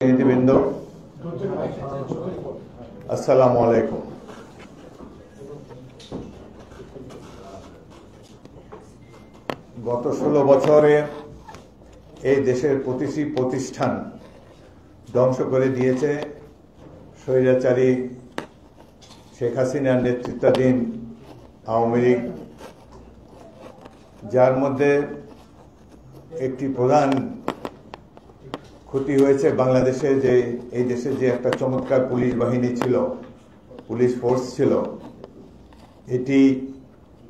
নীতিবৃন্দ, আসসালামু আলাইকুম। গত 16 বছরে এই দেশের প্রতিটি প্রতিষ্ঠান ধ্বংস করে দিয়েছে স্বৈরাচারী শেখ হাসিনার নেতৃত্বাধীন আওয়ামী লীগ, যার মধ্যে একটি প্রধান ক্ষতি হয়েছে বাংলাদেশে যে এই দেশে যে একটা চমৎকার পুলিশ বাহিনী ছিল, পুলিশ ফোর্স ছিল, এটি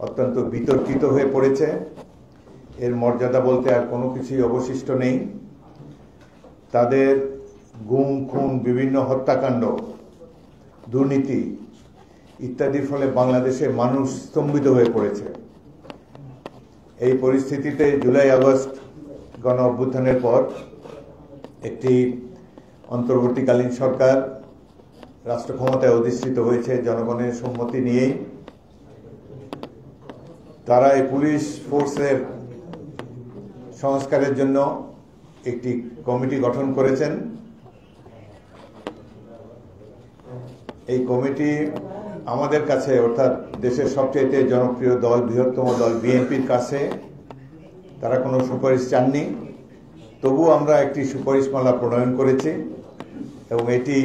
অত্যন্ত বিতর্কিত হয়ে পড়েছে। এর মর্যাদা বলতে আর কোনো কিছুই অবশিষ্ট নেই। তাদের গুম খুন, বিভিন্ন হত্যাকাণ্ড, দুর্নীতি ইত্যাদির ফলে বাংলাদেশে মানুষ স্তম্ভিত হয়ে পড়েছে। এই পরিস্থিতিতে জুলাই আগস্ট গণ অভ্যুত্থানের পর একটি অন্তর্বর্তীকালীন সরকার রাষ্ট্র ক্ষমতায় অধিষ্ঠিত হয়েছে জনগণের সম্মতি নিয়েই। তারা এই পুলিশ ফোর্সের সংস্কারের জন্য একটি কমিটি গঠন করেছেন। এই কমিটি আমাদের কাছে, অর্থাৎ দেশের সবচেয়ে জনপ্রিয় দল, বৃহত্তম দল বিএনপির কাছে তারা কোনো সুপারিশ চাননি। তবু আমরা একটি সুপারিশমালা প্রণয়ন করেছি এবং এটি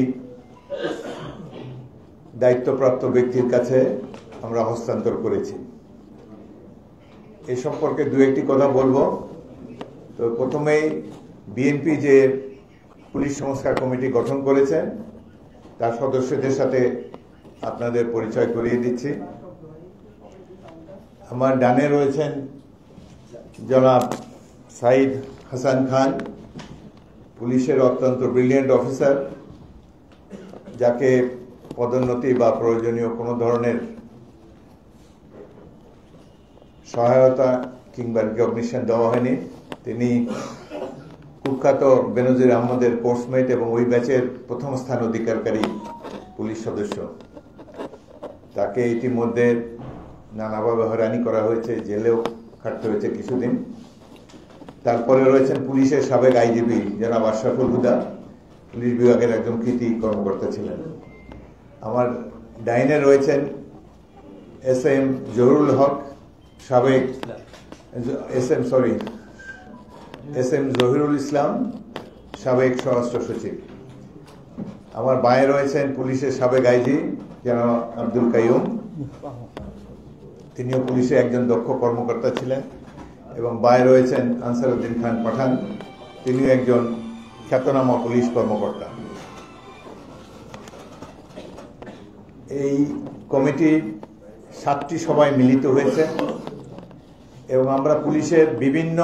দায়িত্বপ্রাপ্ত ব্যক্তির কাছে আমরা হস্তান্তর করেছি। এ সম্পর্কে দু একটি কথা বলবো। তো প্রথমেই বিএনপি যে পুলিশ সংস্কার কমিটি গঠন করেছে তার সদস্যদের সাথে আপনাদের পরিচয় করিয়ে দিচ্ছি। আমার ডানে রয়েছেন জনাব সাইদ হাসান খান, পুলিশের অত্যন্ত ব্রিলিয়েন্ট অফিসার, যাকে পদোন্নতি বা প্রয়োজনীয় কোনো ধরনের সহায়তা কিংবা রিকগনিশন দেওয়া হয়নি। তিনি কুখ্যাত বেনজির আহমদের কোর্সমেট এবং ওই ব্যাচের প্রথম স্থান অধিকারকারী পুলিশ সদস্য। তাকে ইতিমধ্যে নানাভাবে হয়রানি করা হয়েছে, জেলেও খাটতে হয়েছে কিছুদিন। তারপরে রয়েছেন পুলিশের সাবেক আইজিপি জনাব আশরাফুল হুদা, পুলিশ বিভাগের একজন কৃতি কর্মকর্তা ছিলেন। আমার ডাইনে রয়েছেন এস এম জহুরুল হক, সাবেক এস এম জহিরুল ইসলাম, সাবেক স্বরাষ্ট্র সচিব। আমার বাঁয়ে রয়েছেন পুলিশের সাবেক আইজি জনাব আব্দুল কাইয়ুম, তিনিও পুলিশে একজন দক্ষ কর্মকর্তা ছিলেন। এবং বাঁয়ে রয়েছেন আনসারউদ্দিন খান পাঠান, তিনিও একজন খ্যাতনামা পুলিশ কর্মকর্তা। এই কমিটি 7টি সভায় মিলিত হয়েছে এবং আমরা পুলিশের বিভিন্ন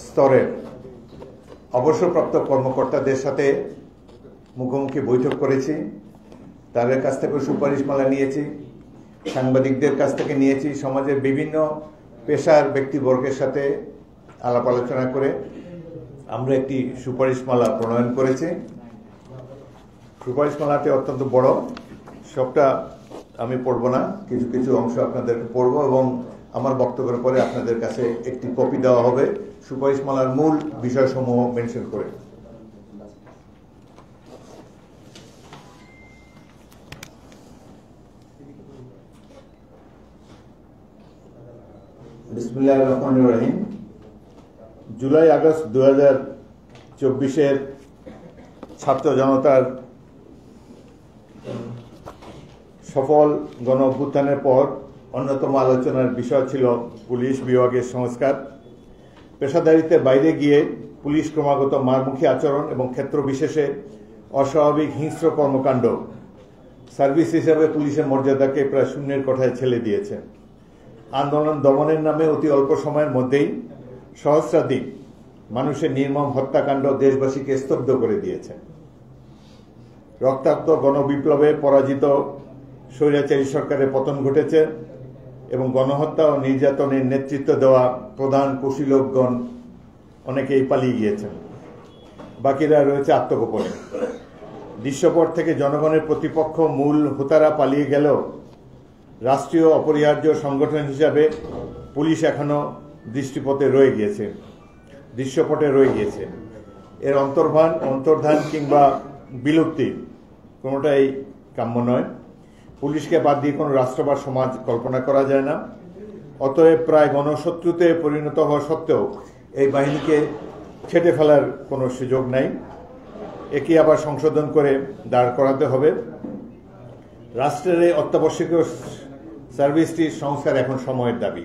স্তরের অবসরপ্রাপ্ত কর্মকর্তাদের সাথে মুখোমুখি বৈঠক করেছি। তাদের কাছ থেকে সুপারিশমালা নিয়েছি, সাংবাদিকদের কাছ থেকে নিয়েছি, সমাজের বিভিন্ন পেশার ব্যক্তিবর্গের সাথে আলাপ আলোচনা করে আমরা একটি সুপারিশমালা প্রণয়ন করেছি। সুপারিশমালাটি অত্যন্ত বড়, সবটা আমি পড়ব না, কিছু কিছু অংশ আপনাদেরকে পড়ব এবং আমার বক্তব্যের পরে আপনাদের কাছে একটি কপি দেওয়া হবে সুপারিশমালার মূল বিষয়সমূহ মেনশন করে। বিসমিল্লাহির রহমানির রহিম। জুলাই আগস্ট 2024-এর ছাত্র জনতার সফল গণ অভ্যুত্থানের পর অন্যতম আলোচনার বিষয় ছিল পুলিশ বিভাগের সংস্কার। পেশাদারিত্বের বাইরে গিয়ে পুলিশ ক্রমাগত মারমুখী আচরণ এবং ক্ষেত্র বিশেষে অস্বাভাবিক হিংস্র কর্মকাণ্ড সার্ভিস হিসেবে পুলিশের মর্যাদাকে প্রায় শূন্যের কোঠায় ঠেলে দিয়েছে। আন্দোলন দমনের নামে অতি অল্প সময়ের মধ্যেই সহস্রাধিক মানুষের নির্মম হত্যাকাণ্ড দেশবাসীকে স্তব্ধ করে দিয়েছে। রক্তাক্ত গণবিপ্লবে পরাজিত স্বৈরাচারী সরকারের পতন ঘটেছে এবং গণহত্যা ও নির্যাতনের নেতৃত্ব দেওয়া প্রধান কুশীলকগণ অনেকেই পালিয়ে গিয়েছেন, বাকিরা রয়েছে আত্মগোপনে। দৃশ্যপট থেকে জনগণের প্রতিপক্ষ মূল হোতারা পালিয়ে গেলেও রাষ্ট্রীয় অপরিহার্য সংগঠন হিসাবে পুলিশ এখনো দৃশ্যপটে রয়ে গিয়েছে। এর অন্তর্ধান কিংবা বিলুপ্তি কোনোটাই কাম্য নয়। পুলিশকে বাদ দিয়ে কোনো রাষ্ট্র বা সমাজ কল্পনা করা যায় না। অতএব প্রায় গণশত্রুতে পরিণত হওয়া সত্ত্বেও এই বাহিনীকে ছেঁটে ফেলার কোনো সুযোগ নাই। একে আবার সংশোধন করে দাঁড় করাতে হবে। রাষ্ট্রের এই অত্যাবশ্যকীয় সার্ভিসটির সংস্কার এখন সময়ের দাবি।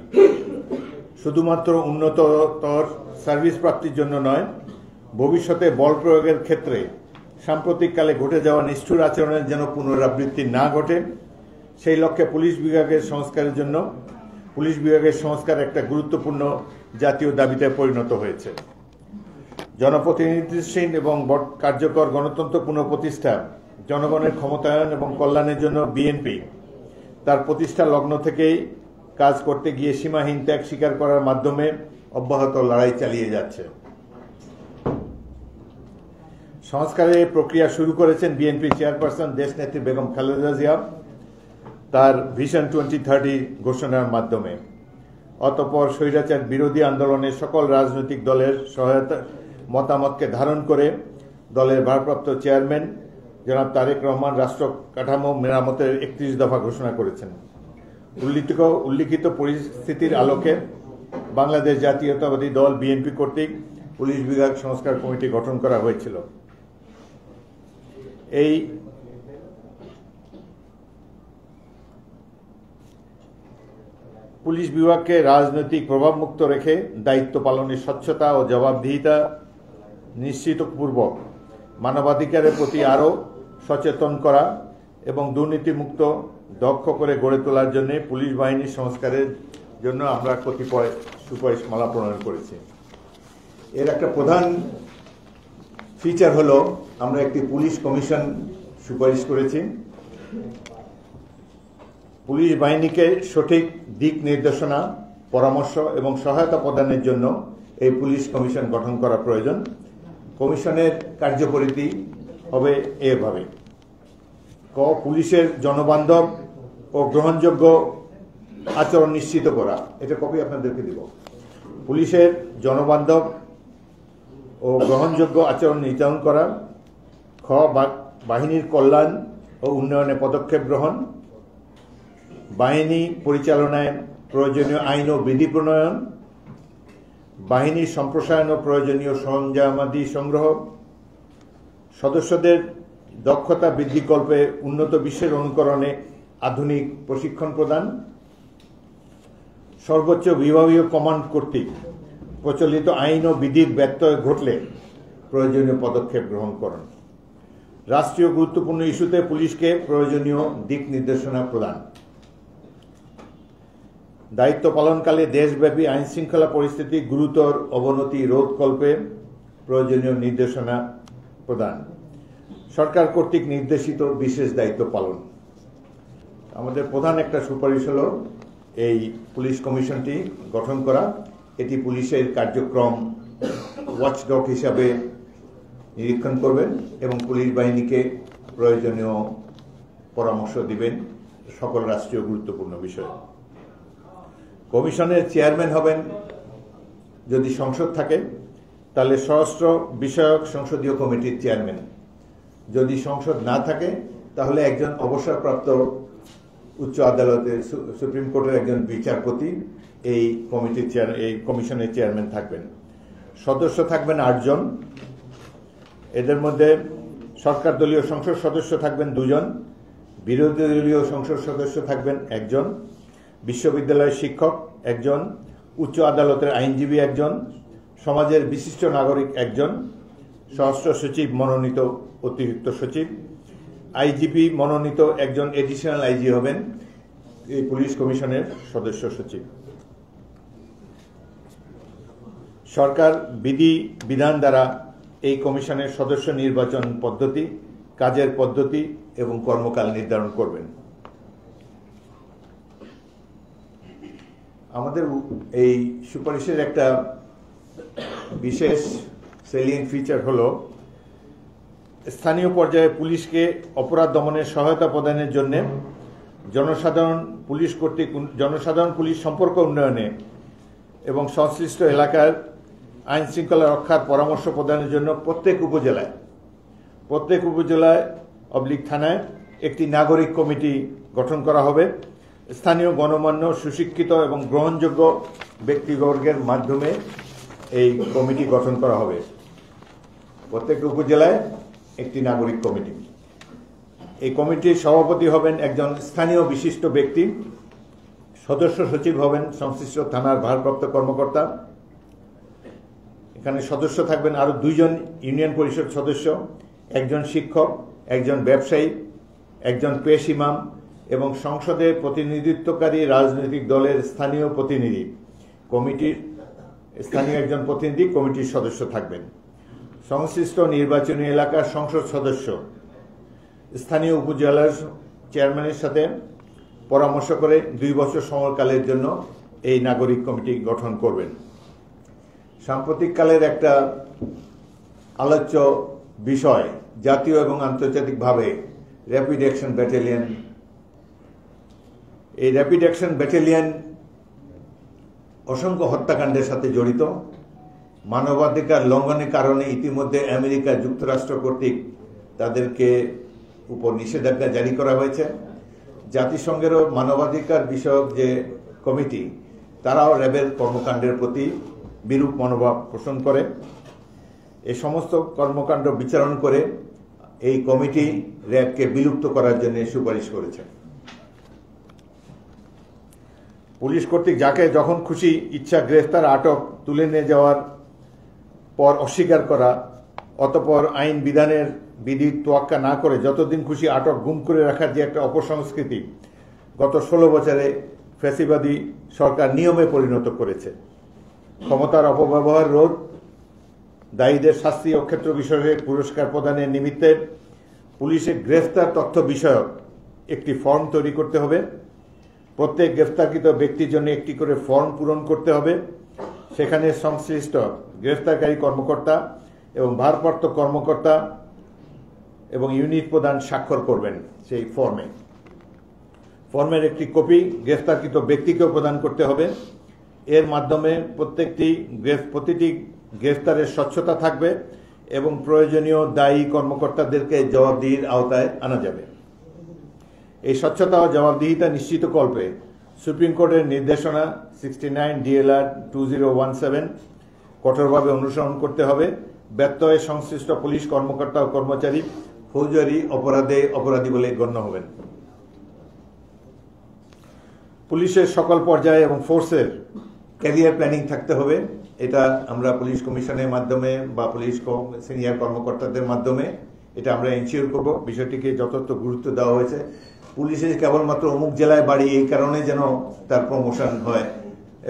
শুধুমাত্র উন্নততর সার্ভিস প্রাপ্তির জন্য নয়, ভবিষ্যতে বল প্রয়োগের ক্ষেত্রে সাম্প্রতিককালে ঘটে যাওয়া নিষ্ঠুর আচরণের যেন পুনরাবৃত্তি না ঘটে, সেই লক্ষ্যে পুলিশ বিভাগের সংস্কার একটা গুরুত্বপূর্ণ জাতীয় দাবিতে পরিণত হয়েছে। জনপ্রতিনিধিশীল এবং কার্যকর গণতন্ত্র পুনঃপ্রতিষ্ঠা, জনগণের ক্ষমতায়ন এবং কল্যাণের জন্য বিএনপি তার প্রতিষ্ঠা লগ্ন থেকেই কাজ করতে গিয়ে সীমাহীন ত্যাগ স্বীকার করার মাধ্যমে অব্যাহত লড়াই চালিয়ে যাচ্ছে। সংস্কারের প্রক্রিয়া শুরু করেছেন বিএনপি চেয়ারপারসন দেশনেত্রী বেগম খালেদা জিয়া তার ভিশন 2030 ঘোষণার মাধ্যমে। অতঃপর স্বৈরাচার বিরোধী আন্দোলনে সকল রাজনৈতিক দলের মতামতকে ধারণ করে দলের ভারপ্রাপ্ত চেয়ারম্যান জনাব তারেক রহমান রাষ্ট্র কাঠামো মেরামতের 31 দফা ঘোষণা করেছেন। উল্লিখিত পরিস্থিতির আলোকে বাংলাদেশ জাতীয়তাবাদী দল বিএনপি কর্তৃক পুলিশ বিভাগ সংস্কার কমিটি গঠন করা হয়েছিল। এই পুলিশ বিভাগকে রাজনৈতিক প্রভাবমুক্ত রেখে দায়িত্ব পালনের স্বচ্ছতা ও জবাবদিহিতা নিশ্চিতপূর্বক মানবাধিকারের প্রতি আরও সচেতন করা এবং দুর্নীতিমুক্ত দক্ষ করে গড়ে তোলার জন্য পুলিশ বাহিনীর সংস্কারের জন্য আমরা কতিপয় সুপারিশমালা প্রণয়ন করেছি। এর একটা প্রধান ফিচার হলো আমরা একটি পুলিশ কমিশন সুপারিশ করেছি। পুলিশ বাহিনীকে সঠিক দিক নির্দেশনা, পরামর্শ এবং সহায়তা প্রদানের জন্য এই পুলিশ কমিশন গঠন করা প্রয়োজন। কমিশনের কার্যপরিধি হবে এভাবে: ক, পুলিশের জনবান্ধব ও গ্রহণযোগ্য আচরণ নিশ্চিত করা। এটা কপি আপনাদেরকে দিব। পুলিশের জনবান্ধব ও গ্রহণযোগ্য আচরণ নির্ধারণ করা। খ, বাহিনীর কল্যাণ ও উন্নয়নে পদক্ষেপ গ্রহণ। বাহিনী পরিচালনায় প্রয়োজনীয় আইন ও বিধি প্রণয়ন। বাহিনীর সম্প্রসারণ ও প্রয়োজনীয় সরঞ্জামাদি সংগ্রহ। সদস্যদের দক্ষতা বৃদ্ধিকল্পে উন্নত বিশ্বের অনুকরণে আধুনিক প্রশিক্ষণ প্রদান। সর্বোচ্চ বিভাগীয় কমান্ড কর্তৃক প্রচলিত আইন ও বিধির ব্যত্যয় ঘটলে প্রয়োজনীয় পদক্ষেপ গ্রহণ করুন। রাষ্ট্রীয় গুরুত্বপূর্ণ ইস্যুতে পুলিশকে প্রয়োজনীয় দিক নির্দেশনা প্রদান। দায়িত্ব পালনকালে দেশব্যাপী আইনশৃঙ্খলা পরিস্থিতি গুরুতর অবনতি রোধকল্পে প্রয়োজনীয় নির্দেশনা প্রদান। সরকার কর্তৃক নির্দেশিত বিশেষ দায়িত্ব পালন। আমাদের প্রধান একটা সুপারিশ হলো এই পুলিশ কমিশনটি গঠন করা। এটি পুলিশের কার্যক্রম ওয়াচডগ হিসাবে নিরীক্ষণ করবেন এবং পুলিশ বাহিনীকে প্রয়োজনীয় পরামর্শ দিবেন সকল রাষ্ট্রীয় গুরুত্বপূর্ণ বিষয়ে। কমিশনের চেয়ারম্যান হবেন, যদি সংসদ থাকে তাহলে স্বরাষ্ট্র বিষয়ক সংসদীয় কমিটির চেয়ারম্যান। যদি সংসদ না থাকে তাহলে একজন অবসরপ্রাপ্ত উচ্চ আদালতের সুপ্রিম কোর্টের একজন বিচারপতি এই কমিশনের চেয়ারম্যান থাকবেন। সদস্য থাকবেন 8 জন। এদের মধ্যে সরকার দলীয় সংসদ সদস্য থাকবেন 2 জন, বিরোধী দলীয় সংসদ সদস্য থাকবেন 1 জন, বিশ্ববিদ্যালয়ের শিক্ষক 1 জন, উচ্চ আদালতের আইনজীবী 1 জন, সমাজের বিশিষ্ট নাগরিক 1 জন, স্বরাষ্ট্র সচিব মনোনীত অতিরিক্ত সচিব, আইজিপি মনোনীত 1 জন এডিশনাল আইজি হবেন এই পুলিশ কমিশনের সদস্য সচিব। সরকার বিধান দ্বারা এই কমিশনের সদস্য নির্বাচন পদ্ধতি, কাজের পদ্ধতি এবং কর্মকাল নির্ধারণ করবেন। আমাদের এই সুপারিশের একটা বিশেষ সেলিয়েন্ট ফিচার হলো স্থানীয় পর্যায়ে পুলিশকে অপরাধ দমনের সহায়তা প্রদানের জন্য জনসাধারণ পুলিশ সম্পর্ক উন্নয়নে এবং সংশ্লিষ্ট এলাকার আইন শৃঙ্খলা রক্ষার পরামর্শ প্রদানের জন্য প্রত্যেক উপজেলায় থানায় একটি নাগরিক কমিটি গঠন করা হবে। স্থানীয় গণমান্য সুশিক্ষিত এবং গ্রহণযোগ্য ব্যক্তিবর্গের মাধ্যমে এই কমিটি গঠন করা হবে। প্রত্যেক উপজেলায় একটি নাগরিক কমিটি। এই কমিটির সভাপতি হবেন একজন স্থানীয় বিশিষ্ট ব্যক্তি, সদস্য সচিব হবেন সংশ্লিষ্ট থানার ভারপ্রাপ্ত কর্মকর্তা। এখানে সদস্য থাকবেন আরো 2 জন ইউনিয়ন পরিষদ সদস্য, একজন শিক্ষক, একজন ব্যবসায়ী, একজন পেশ ইমাম এবং সংসদে প্রতিনিধিত্বকারী রাজনৈতিক দলের স্থানীয় প্রতিনিধি। স্থানীয় একজন প্রতিনিধি কমিটির সদস্য থাকবেন। সংশ্লিষ্ট নির্বাচনী এলাকার সংসদ সদস্য স্থানীয় উপজেলার চেয়ারম্যানের সাথে পরামর্শ করে 2 বছর সময়কালের জন্য এই নাগরিক কমিটি গঠন করবেন। সাম্প্রতিককালের একটা আলোচ্য বিষয় জাতীয় এবং আন্তর্জাতিকভাবে র্যাপিড অ্যাকশন ব্যাটালিয়ন। এই র্যাপিড অ্যাকশন ব্যাটালিয়ন অসংখ্য হত্যাকাণ্ডের সাথে জড়িত। মানবাধিকার লঙ্ঘনের কারণে ইতিমধ্যে আমেরিকা যুক্তরাষ্ট্র কর্তৃক তাদেরকে উপর নিষেধাজ্ঞা জারি করা হয়েছে। জাতিসংঘেরও মানবাধিকার বিষয়ক যে কমিটি, তারাও র্যাবের কর্মকাণ্ডের প্রতি বিরূপ মনোভাব পোষণ করে। এই সমস্ত কর্মকাণ্ড বিচারণ করে এই কমিটি র্যাবকে বিলুপ্ত করার জন্য সুপারিশ করেছে। পুলিশ কর্তৃক যাকে যখন খুশি ইচ্ছা গ্রেফতার, আটক, তুলে নিয়ে যাওয়ার পর অস্বীকার করা, অতঃপর আইন বিধানের বিধি তোয়াক্কা না করে যতদিন খুশি আটক, গুম করে রাখার যে একটা অপসংস্কৃতি গত 16 বছরে ফ্যাসিবাদী সরকার নিয়মে পরিণত করেছে। ক্ষমতার অপব্যবহার রোধ, দায়ীদের শাস্তি ও ক্ষেত্র বিষয়ে পুরস্কার প্রদানের নিমিত্তে পুলিশের গ্রেফতার তথ্য বিষয়ক একটি ফর্ম তৈরি করতে হবে। প্রত্যেক গ্রেফতারকৃত ব্যক্তির জন্য একটি করে ফর্ম পূরণ করতে হবে। সেখানে সংশ্লিষ্ট গ্রেফতারকারী কর্মকর্তা এবং ভারপ্রাপ্ত কর্মকর্তা এবং ইউনিট প্রধান স্বাক্ষর করবেন সেই ফর্মের একটি কপি গ্রেফতারকৃত ব্যক্তিকেও প্রদান করতে হবে। এর মাধ্যমে প্রতিটি গ্রেফতারের স্বচ্ছতা থাকবে এবং প্রয়োজনীয় দায়ী কর্মকর্তাদেরকে জবাবদিহির আওতায় আনা যাবে। এই স্বচ্ছতা ও জবাবদিহিতা নিশ্চিতকল্পে সুপ্রিম কোর্টের নির্দেশনা 69 DLR 2017 কঠোরভাবে অনুসরণ করতে হবে। ব্যত্যয়ে সংশ্লিষ্ট পুলিশ কর্মকর্তা ও কর্মচারী ফৌজদারি অপরাধী বলে গণ্য হবেন। পুলিশের সকল পর্যায়ে এবং ফোর্সের ক্যারিয়ার প্ল্যানিং থাকতে হবে। এটা আমরা পুলিশ কমিশনের মাধ্যমে বা পুলিশ সিনিয়র কর্মকর্তাদের মাধ্যমে এটা আমরা এনশিওর করব। বিষয়টিকে যথার্থ গুরুত্ব দেওয়া হয়েছে। পুলিশের কেবলমাত্র অমুক জেলায় বাড়ি এই কারণে যেন তার প্রমোশন হয়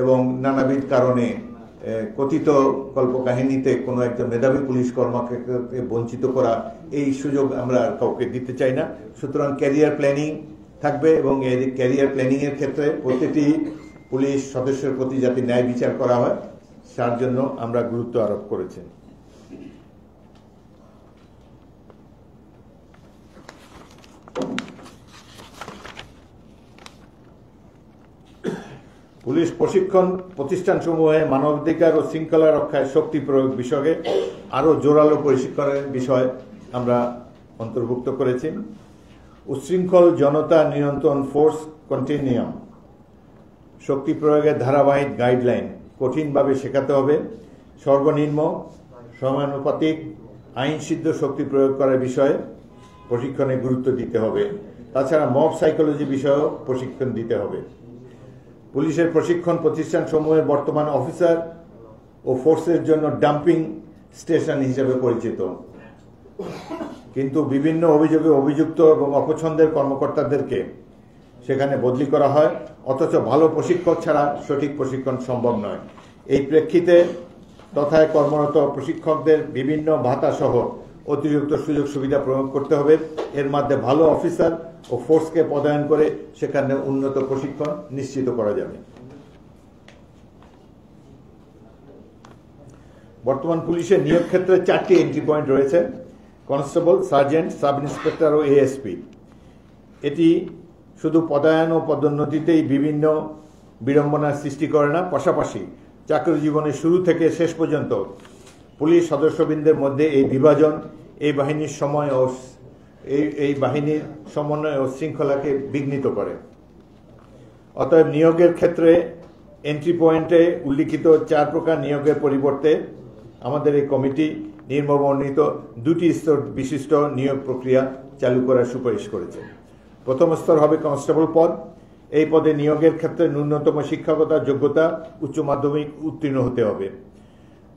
এবং নানাবিধ কারণে কথিত কল্পকাহিনীতে কোনো একজন মেধাবী পুলিশ কর্মকর্তাকে বঞ্চিত করা, এই সুযোগ আমরা কাউকে দিতে চাই না। সুতরাং ক্যারিয়ার প্ল্যানিং থাকবে এবং এই ক্যারিয়ার প্ল্যানিং এর ক্ষেত্রে প্রতিটি পুলিশ সদস্যের প্রতি যাতে ন্যায় বিচার করা হয় তার জন্য আমরা গুরুত্ব আরোপ করেছি। পুলিশ প্রশিক্ষণ প্রতিষ্ঠানসমূহে মানবাধিকার ও শৃঙ্খলা রক্ষায় শক্তি প্রয়োগ বিষয়ে আরও জোরালো প্রশিক্ষণের বিষয় আমরা অন্তর্ভুক্ত করেছি। উচ্ছৃঙ্খল জনতা নিয়ন্ত্রণ ফোর্স কন্টিনিয়াম শক্তি প্রয়োগের ধারাবাহিক গাইডলাইন কঠিনভাবে শেখাতে হবে। সর্বনিম্ন সমানুপাতিক আইনসিদ্ধ শক্তি প্রয়োগ করার বিষয়ে প্রশিক্ষণে গুরুত্ব দিতে হবে। তাছাড়া মব সাইকোলজি বিষয়েও প্রশিক্ষণ দিতে হবে। পুলিশের প্রশিক্ষণ প্রতিষ্ঠানসমূহের বর্তমান অফিসার ও ফোর্সের জন্য ডাম্পিং স্টেশন হিসেবে পরিচিত, কিন্তু বিভিন্ন অভিযোগে অভিযুক্ত এবং অপছন্দের কর্মকর্তাদেরকে সেখানে বদলি করা হয়, অথচ ভালো প্রশিক্ষক ছাড়া সঠিক প্রশিক্ষণ সম্ভব নয়। এই প্রেক্ষিতে তথায় কর্মরত প্রশিক্ষকদের বিভিন্ন ভাতা সহ অতিরিক্ত সুযোগ সুবিধা প্রয়োগ করতে হবে। এর মধ্যে ভালো অফিসার ও ফোর্সকে পদায়ন করে সেখানে উন্নত প্রশিক্ষণ নিশ্চিত করা যাবে। বর্তমান পুলিশের নিয়োগ ক্ষেত্রে 4টি এন্ট্রি পয়েন্ট রয়েছে: কনস্টেবল, সার্জেন্ট, সাব ইন্সপেক্টর ও এএসপি। এটি শুধু পদায়ন ও পদোন্নতিতেই বিভিন্ন বিড়ম্বনার সৃষ্টি করে না, পাশাপাশি চাকরি জীবনের শুরু থেকে শেষ পর্যন্ত পুলিশ সদস্যবৃন্দের মধ্যে এই বিভাজন এই বাহিনীর সমন্বয় ও শৃঙ্খলাকে বিঘ্নিত করে। অতএব নিয়োগের ক্ষেত্রে এন্ট্রি পয়েন্টে উল্লিখিত 4 প্রকার নিয়োগের পরিবর্তে আমাদের এই কমিটি নিম্নবর্ণিত 2টি স্তর বিশিষ্ট নিয়োগ প্রক্রিয়া চালু করার সুপারিশ করেছে। প্রথম স্তর হবে কনস্টেবল পদ। এই পদে নিয়োগের ক্ষেত্রে ন্যূনতম শিক্ষাগত যোগ্যতা উচ্চ মাধ্যমিক উত্তীর্ণ হতে হবে।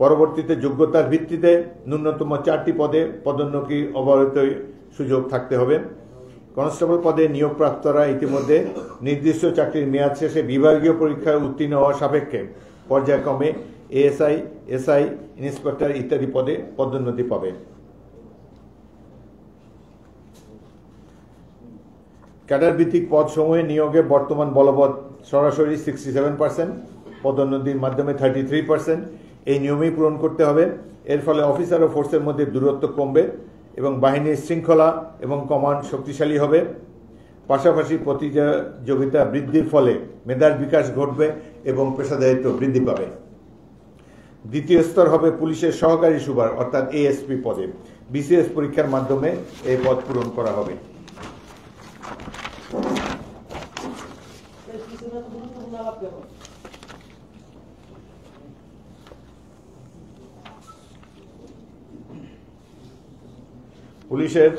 পরবর্তীতে যোগ্যতার ভিত্তিতে ন্যূনতম 4টি পদে পদোন্নতি অব্যাহত সুযোগ থাকতে হবে। কনস্টেবল পদে নিয়োগপ্রাপ্তরা ইতিমধ্যে নির্দিষ্ট চাকরির মেয়াদ শেষে বিভাগীয় পরীক্ষায় উত্তীর্ণ হওয়া সাপেক্ষে পর্যায়ক্রমে এএসআই, এসআই, ইন্সপেক্টর ইত্যাদি পদে পদোন্নতি পাবে। ক্যাডার ভিত্তিক পদসমূহে নিয়োগে বর্তমান বলবৎ সরাসরি 67%, পদোন্নতির মাধ্যমে 33%। এই নিয়মেই পূরণ করতে হবে। এর ফলে অফিসার ও ফোর্সের মধ্যে দূরত্ব কমবে এবং বাহিনীর শৃঙ্খলা এবং কমান্ড শক্তিশালী হবে। পাশাপাশি প্রতিযোগিতা বৃদ্ধির ফলে মেধার বিকাশ ঘটবে এবং পেশাদারিত্ব বৃদ্ধি পাবে। দ্বিতীয় স্তর হবে পুলিশের সহকারী সুপার অর্থাৎ এএসপি পদে। বিসিএস পরীক্ষার মাধ্যমে এই পদ পূরণ করা হবে। পুলিশের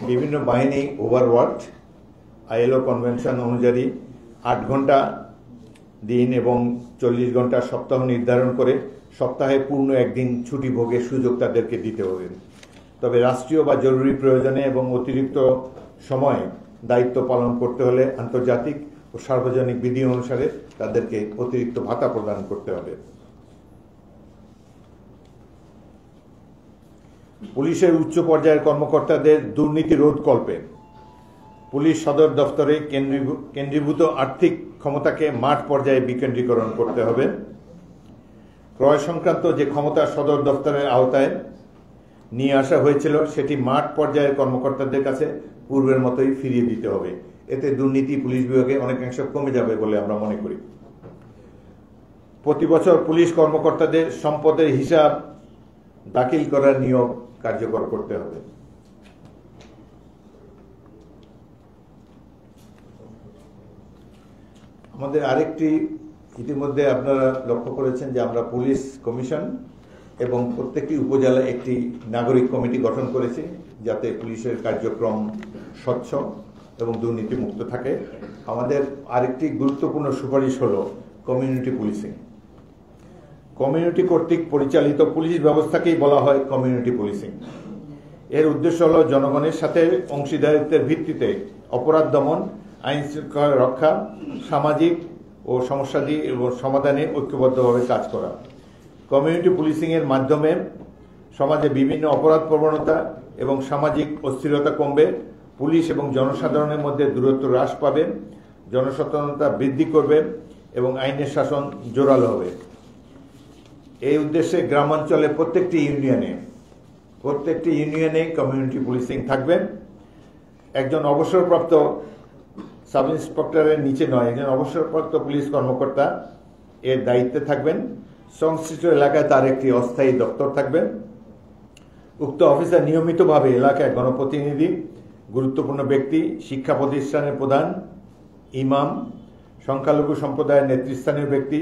বিভিন্ন বাহিনী ওভারওয়ার্ক আইএলও কনভেনশন অনুযায়ী 8 ঘন্টা দিন এবং 40 ঘন্টা সপ্তাহ নির্ধারণ করে সপ্তাহে পূর্ণ একদিন ছুটি ভোগের সুযোগ তাদেরকে দিতে হবে। তবে রাষ্ট্রীয় বা জরুরি প্রয়োজনে এবং অতিরিক্ত সময়ে দায়িত্ব পালন করতে হলে আন্তর্জাতিক ও সার্বজনিক বিধি অনুসারে তাদেরকে অতিরিক্ত ভাতা প্রদান করতে হবে। পুলিশের উচ্চ পর্যায়ের কর্মকর্তাদের দুর্নীতি রোধকল্পে পুলিশ সদর দফতরে কেন্দ্রীভূত আর্থিক ক্ষমতাকে মাঠ পর্যায়ে বিকেন্দ্রীকরণ করতে হবে। ক্রয় সংক্রান্ত যে ক্ষমতা সদর দফতরের আওতায় নিয়ে আসা হয়েছিল সেটি মাঠ পর্যায়ের কর্মকর্তাদের কাছে পূর্বের মতোই ফিরিয়ে দিতে হবে। এতে দুর্নীতি পুলিশ বিভাগে অনেকাংশ কমে যাবে বলে আমরা মনে করি। প্রতি বছর পুলিশ কর্মকর্তাদের সম্পদের হিসাব দাখিল করার নিয়ম কার্যকর করতে হবে। আমাদের আরেকটি ইতিমধ্যে আপনারা লক্ষ্য করেছেন যে আমরা পুলিশ কমিশন এবং প্রত্যেকটি উপজেলায় একটি নাগরিক কমিটি গঠন করেছি যাতে পুলিশের কার্যক্রম স্বচ্ছ এবং দুর্নীতিমুক্ত থাকে। আমাদের আরেকটি গুরুত্বপূর্ণ সুপারিশ হলো কমিউনিটি পুলিশিং। কমিউনিটি কর্তৃক পরিচালিত পুলিশ ব্যবস্থাকেই বলা হয় কমিউনিটি পুলিশিং। এর উদ্দেশ্য হল জনগণের সাথে অংশীদারিত্বের ভিত্তিতে অপরাধ দমন, আইন শৃঙ্খলা রক্ষা, সামাজিক ও সমস্যাদি এবং সমাধানে ঐক্যবদ্ধভাবে কাজ করা। কমিউনিটি পুলিশিংয়ের মাধ্যমে সমাজে বিভিন্ন অপরাধ প্রবণতা এবং সামাজিক অস্থিরতা কমবে, পুলিশ এবং জনসাধারণের মধ্যে দূরত্ব হ্রাস পাবে, জনসচেতনতা বৃদ্ধি করবে এবং আইনের শাসন জোরালো হবে। এই উদ্দেশ্যে গ্রামাঞ্চলে প্রত্যেকটি ইউনিয়নে কমিউনিটি পুলিশিং থাকবে। একজন অবসরপ্রাপ্ত সাব ইন্সপেক্টরের নিচে নয়, একজন অবসরপ্রাপ্ত পুলিশ কর্মকর্তা এর দায়িত্বে থাকবেন। সংশ্লিষ্ট এলাকায় তার একটি অস্থায়ী দপ্তর থাকবে। উক্ত অফিসার নিয়মিতভাবে এলাকায় গণপ্রতিনিধি, গুরুত্বপূর্ণ ব্যক্তি, শিক্ষা প্রতিষ্ঠানের প্রধান, ইমাম, সংখ্যালঘু সম্প্রদায়ের নেতৃস্থানীয় ব্যক্তি,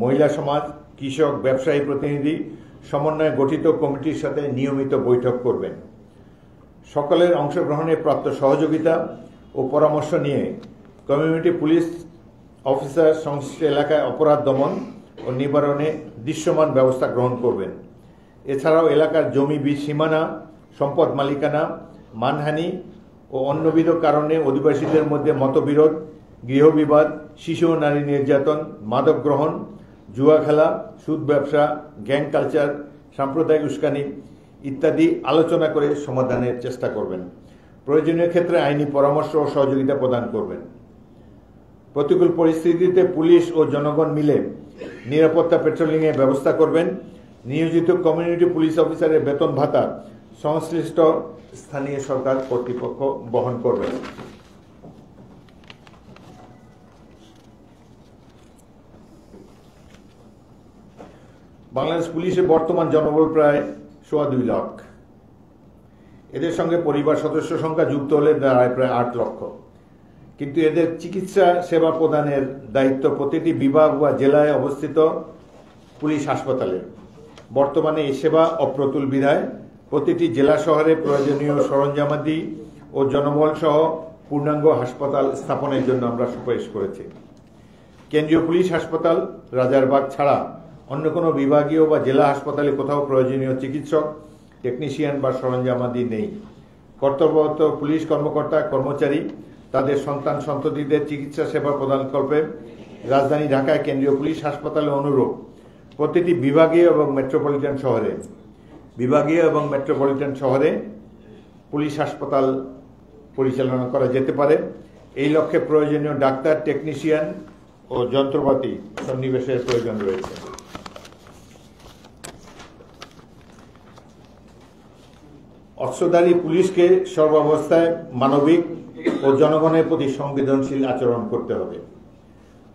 মহিলা সমাজ, কৃষক, ব্যবসায়ী প্রতিনিধি সমন্বয়ে গঠিত কমিটির সাথে নিয়মিত বৈঠক করবেন। সকলের অংশগ্রহণে প্রাপ্ত সহযোগিতা ও পরামর্শ নিয়ে কমিউনিটি পুলিশ অফিসার সংশ্লিষ্ট এলাকায় অপরাধ দমন ও নিবারণে দৃশ্যমান ব্যবস্থা গ্রহণ করবেন। এছাড়াও এলাকার জমি সীমানা, সম্পদ মালিকানা, মানহানি ও অন্যবিধ কারণে অধিবাসীদের মধ্যে মতবিরোধ, গৃহবিবাদ, শিশু ও নারী নির্যাতন, মাদক গ্রহণ, জুয়া খেলা, সুদ ব্যবসা, গ্যাং কালচার, সাম্প্রদায়িক উস্কানি ইত্যাদি আলোচনা করে সমাধানের চেষ্টা করবেন। প্রয়োজনীয় ক্ষেত্রে আইনি পরামর্শ ও সহযোগিতা প্রদান করবেন। প্রতিকূল পরিস্থিতিতে পুলিশ ও জনগণ মিলে নিরাপত্তা পেট্রোলিংয়ের ব্যবস্থা করবেন। নিয়োজিত কমিউনিটি পুলিশ অফিসারের বেতন ভাতা সংশ্লিষ্ট স্থানীয় সরকার কর্তৃপক্ষ বহন করবে। বাংলাদেশ পুলিশের বর্তমান জনবল প্রায় 2.25 লাখ। এদের সঙ্গে পরিবার সদস্য সংখ্যা যুক্ত হলে দাঁড়ায় প্রায় 8 লক্ষ। কিন্তু এদের চিকিৎসা সেবা প্রদানের দায়িত্ব প্রতিটি বিভাগ বা জেলায় অবস্থিত পুলিশ হাসপাতালে। বর্তমানে এই সেবা অপ্রতুল বিধায় প্রতিটি জেলা শহরে প্রয়োজনীয় সরঞ্জামাদি ও জনবল সহ পূর্ণাঙ্গ হাসপাতাল স্থাপনের জন্য আমরা সুপারিশ করেছি। কেন্দ্রীয় পুলিশ হাসপাতাল রাজারবাগ ছাড়া অন্য কোনো বিভাগীয় বা জেলা হাসপাতালে কোথাও প্রয়োজনীয় চিকিৎসক, টেকনিশিয়ান বা সরঞ্জামাদি নেই। কর্তব্যরত পুলিশ কর্মকর্তা কর্মচারী তাদের সন্তান সন্ততিদের চিকিৎসা সেবা প্রদানকল্পে রাজধানী ঢাকায় কেন্দ্রীয় পুলিশ হাসপাতালে অনুরূপ প্রতিটি বিভাগীয় এবং মেট্রোপলিটন শহরে পুলিশ হাসপাতাল পরিচালনা করা যেতে পারে। এই লক্ষ্যে প্রয়োজনীয় ডাক্তার, টেকনিশিয়ান ও যন্ত্রপাতি সন্নিবেশের প্রয়োজন রয়েছে। অস্ত্রধারী পুলিশকে সর্বাবস্থায় মানবিক ও জনগণের প্রতি সংবেদনশীল আচরণ করতে হবে।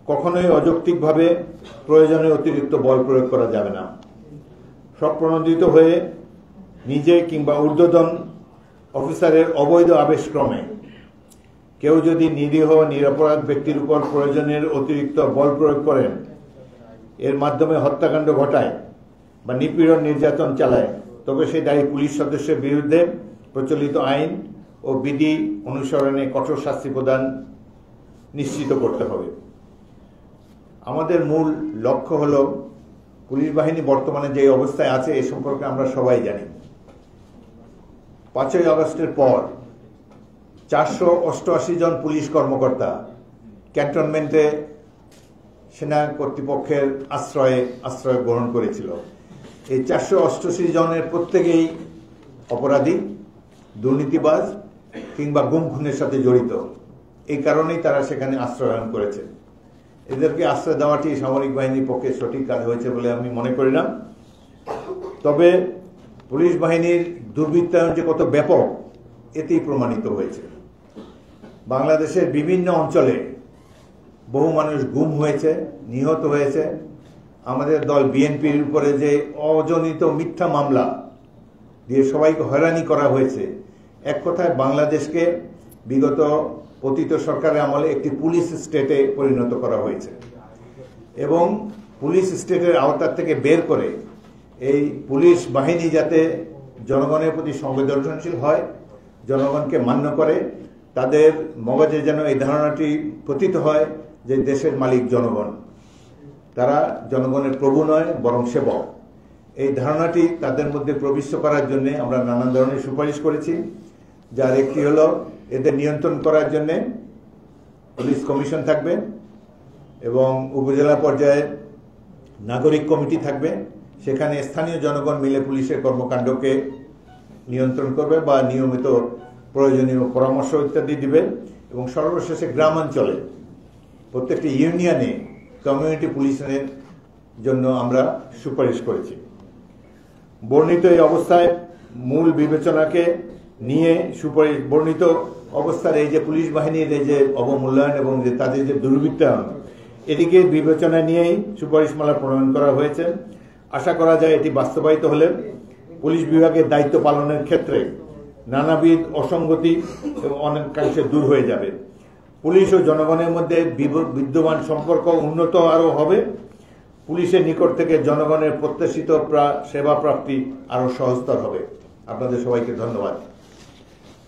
কখনোই অযৌক্তিকভাবে প্রয়োজনে অতিরিক্ত বল প্রয়োগ করা যাবে না। স্বপ্রণোদিত হয়ে নিজে কিংবা ঊর্ধ্বতন অফিসারের অবৈধ আবেশক্রমে কেউ যদি নিরীহ নিরপরাধ ব্যক্তির উপর প্রয়োজনের অতিরিক্ত বল প্রয়োগ করেন, এর মাধ্যমে হত্যাকাণ্ড ঘটায় বা নিপীড়ন নির্যাতন চালায়, তবে সেই দায়ী পুলিশ সদস্যের বিরুদ্ধে প্রচলিত আইন ও বিধি অনুসরণে কঠোর শাস্তি প্রদান নিশ্চিত করতে হবে। আমাদের মূল লক্ষ্য হল পুলিশ বাহিনী বর্তমানে যে অবস্থায় আছে এ সম্পর্কে আমরা সবাই জানি। 5ই আগস্টের পর 488 জন পুলিশ কর্মকর্তা ক্যান্টনমেন্টে সেনা কর্তৃপক্ষের আশ্রয় গ্রহণ করেছিল। এই 488 জনের প্রত্যেকেই অপরাধী, দুর্নীতিবাজ কিংবা গুম খুনের সাথে জড়িত। এই কারণেই তারা সেখানে আশ্রয় গ্রহণ করেছে। এদেরকে আশ্রয় দেওয়াটি সামরিক বাহিনীর পক্ষে সঠিক কাজ হয়েছে বলে আমি মনে করি না। তবে পুলিশ বাহিনীর দুর্বৃত্তায়ন যে কত ব্যাপক এতেই প্রমাণিত হয়েছে। বাংলাদেশের বিভিন্ন অঞ্চলে বহু মানুষ গুম হয়েছে, নিহত হয়েছে। আমাদের দল বিএনপির উপরে যে অজনিত মিথ্যা মামলা দিয়ে সবাইকে হয়রানি করা হয়েছে, এক কথায় বাংলাদেশকে বিগত পতিত সরকারের আমলে একটি পুলিশ স্টেটে পরিণত করা হয়েছে এবং পুলিশ স্টেটের আওতার থেকে বের করে এই পুলিশ বাহিনী যাতে জনগণের প্রতি সংবেদনশীল হয়, জনগণকে মান্য করে, তাদের মগজে যেন এই ধারণাটি পতিত হয় যে দেশের মালিক জনগণ, তারা জনগণের প্রভু নয় বরং সেবক। এই ধারণাটি তাদের মধ্যে প্রবিষ্ট করার জন্য আমরা নানান ধরনের সুপারিশ করেছি, যার একটি হলো এদের নিয়ন্ত্রণ করার জন্য পুলিশ কমিশন থাকবে এবং উপজেলা পর্যায়ে নাগরিক কমিটি থাকবে। সেখানে স্থানীয় জনগণ মিলে পুলিশের কর্মকাণ্ডকে নিয়ন্ত্রণ করবে বা নিয়মিত প্রয়োজনীয় পরামর্শ ইত্যাদি দিবে এবং সর্বশেষে গ্রামাঞ্চলে প্রত্যেকটি ইউনিয়নে কমিউনিটি পুলিশের জন্য আমরা সুপারিশ করেছি। বর্ণিত এই অবস্থায় মূল বিবেচনাকে নিয়ে সুপারিশ বর্ণিত অবস্থার এই যে পুলিশ বাহিনীর এই যে অবমূল্যায়ন এবং যে তাদের যে দুর্বৃত্তায়ন, এটিকে বিবেচনা নিয়েই সুপারিশমালা প্রণয়ন করা হয়েছে। আশা করা যায় এটি বাস্তবায়িত হলে পুলিশ বিভাগের দায়িত্ব পালনের ক্ষেত্রে নানাবিধ অসঙ্গতি অনেকাংশে দূর হয়ে যাবে। পুলিশ ও জনগণের মধ্যে বিদ্যমান সম্পর্ক উন্নত আরও হবে। পুলিশের নিকট থেকে জনগণের প্রত্যাশিত সেবা প্রাপ্তি আরও সহজতর হবে। আপনাদের সবাইকে ধন্যবাদ।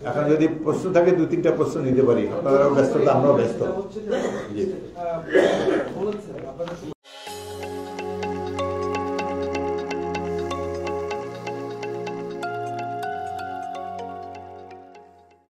এখন যদি প্রশ্ন থাকে 2-3টা প্রশ্ন নিতে পারি। আপনারাও ব্যস্ততা, আমরাও ব্যস্ত।